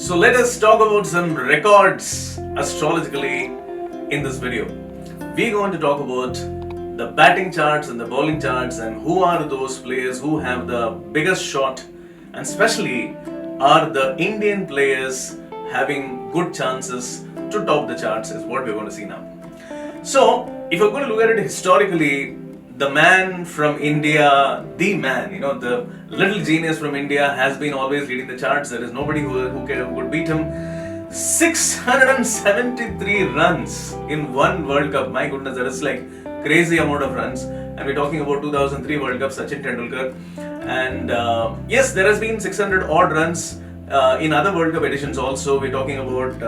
So let us talk about some records astrologically in this video. We're going to talk about the batting charts and the bowling charts and who are those players who have the biggest shot, and especially are the Indian players having good chances to top the charts is what we're going to see now. So if you're going to look at it historically, the man from India, the man, the little genius from India has been always leading the charts. There is nobody who could beat him. 673 runs in one World Cup. My goodness, that is like crazy amount of runs. And we're talking about 2003 World Cup, Sachin Tendulkar. And yes, there has been 600 odd runs in other World Cup editions also. We're talking about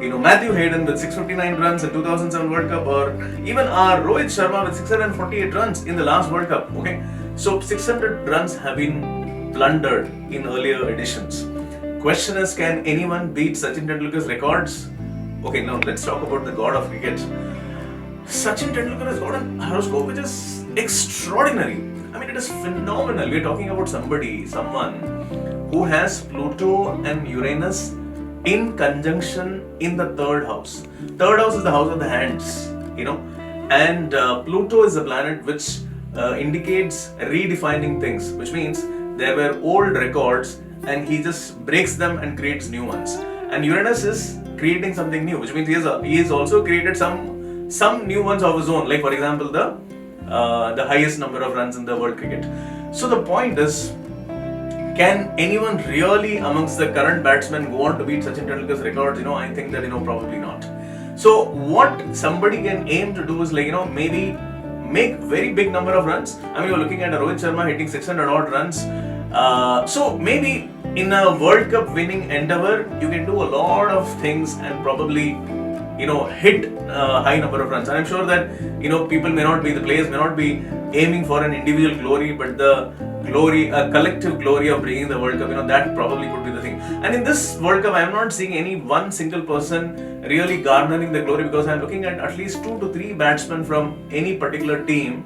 Matthew Hayden with 659 runs in 2007 World Cup, or even our Rohit Sharma with 648 runs in the last World Cup. Okay, so 600 runs have been plundered in earlier editions. Question is, can anyone beat Sachin Tendulkar's records? Okay, now let's talk about the god of cricket. Sachin Tendulkar has got an horoscope which is extraordinary. I mean, it is phenomenal. We're talking about someone who has Pluto and Uranus in conjunction in the third house. Third house is the house of the hands, and Pluto is a planet which indicates redefining things, which means there were old records and he just breaks them and creates new ones. And Uranus is creating something new, which means he has also created some new ones of his own, like for example the highest number of runs in the world cricket. So the point is, can anyone really amongst the current batsmen go on to beat Sachin Tendulkar's records? I think that probably not. So what somebody can aim to do is maybe make very big number of runs. I mean, you're looking at a Rohit Sharma hitting 600 odd runs. So maybe in a World Cup winning endeavor, you can do a lot of things and probably hit a high number of runs. And I'm sure that the players may not be aiming for an individual glory, but the collective glory of bringing the World Cup, that probably could be the thing. And in this World Cup, I am not seeing any one single person really garnering the glory, because I am looking at least 2 to 3 batsmen from any particular team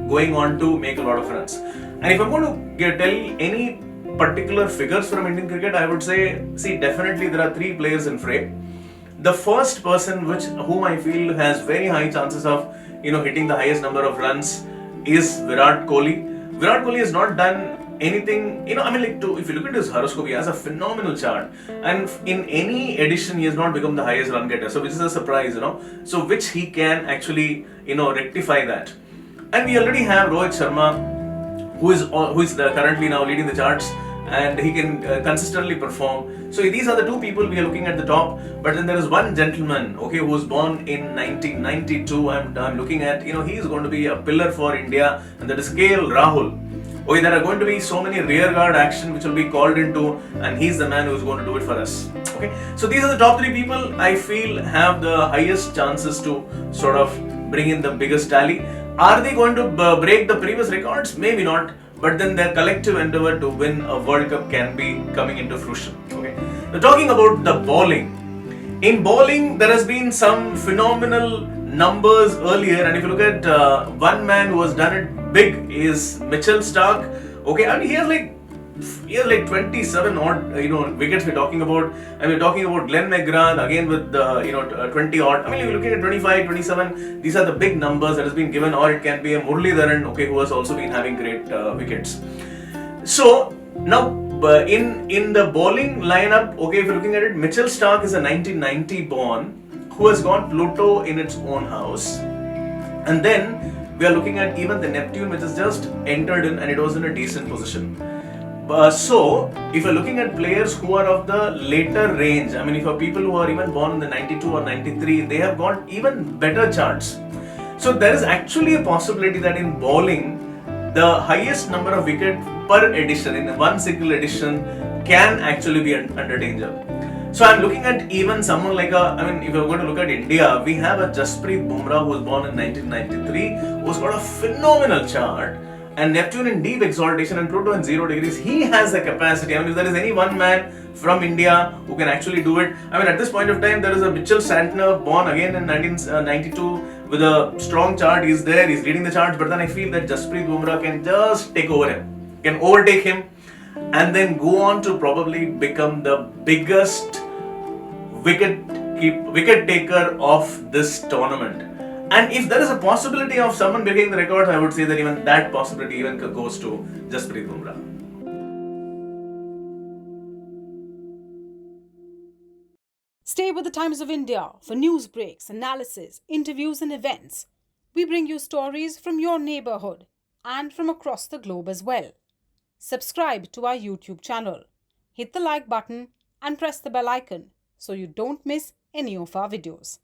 going on to make a lot of runs. And if I'm going to tell any particular figures from Indian cricket, I would say, definitely there are 3 players in fray. The first person whom I feel has very high chances of hitting the highest number of runs is Virat Kohli. Virat Kohli has not done anything, if you look at his horoscope, he has a phenomenal chart. And in any edition, he has not become the highest run getter. So, which is a surprise, So, which he can actually, rectify that. And we already have Rohit Sharma, who is currently now leading the charts, and he can consistently perform. So these are the 2 people we are looking at the top. But then there is one gentleman, who was born in 1992. I'm looking at, he is going to be a pillar for India, and that is Rahul. Okay, there are going to be so many rear guard action which will be called into, and he's the man who is going to do it for us. Okay, so these are the top 3 people I feel have the highest chances to sort of bring in the biggest tally. Are they going to break the previous records? Maybe not. But then their collective endeavor to win a World Cup can be coming into fruition. Okay. Now talking about the bowling. In bowling, there has been some phenomenal numbers earlier, and if you look at one man who has done it big is Mitchell Starc. Okay, and he has like 27 odd wickets we're talking about, and we're talking about Glenn McGrath again with 20 odd. I mean, you're looking at 25, 27. These are the big numbers that has been given, or it can be a Muralidharan, who has also been having great wickets. So now in the bowling lineup, if you're looking at it, Mitchell Starc is a 1990 born who has got Pluto in its own house, and then we are looking at even the Neptune, which has just entered in, and it was in a decent position. So, if you're looking at players who are of the later range, I mean, if you're people who are even born in the 92 or 93, they have got even better charts. So, there is actually a possibility that in bowling, the highest number of wickets per edition, in one single edition, can actually be under danger. So, I'm looking at even someone like if you're going to look at India, we have a Jasprit Bumrah who was born in 1993, who's got a phenomenal chart. And Neptune in deep exaltation and Pluto in 0 degrees, he has the capacity. I mean, if there is any one man from India who can actually do it, I mean, at this point of time, there is a Mitchell Santner born again in 1992 with a strong chart. He's leading the charts, but then I feel that Jasprit Bumrah can just take over him, can overtake him. and then go on to probably become the biggest wicket taker of this tournament. And if there is a possibility of someone breaking the record, I would say that even that possibility even goes to Jasprit Bumrah. Stay with the Times of India for news breaks, analysis, interviews, and events. We bring you stories from your neighborhood and from across the globe as well. Subscribe to our YouTube channel. Hit the like button and press the bell icon so you don't miss any of our videos.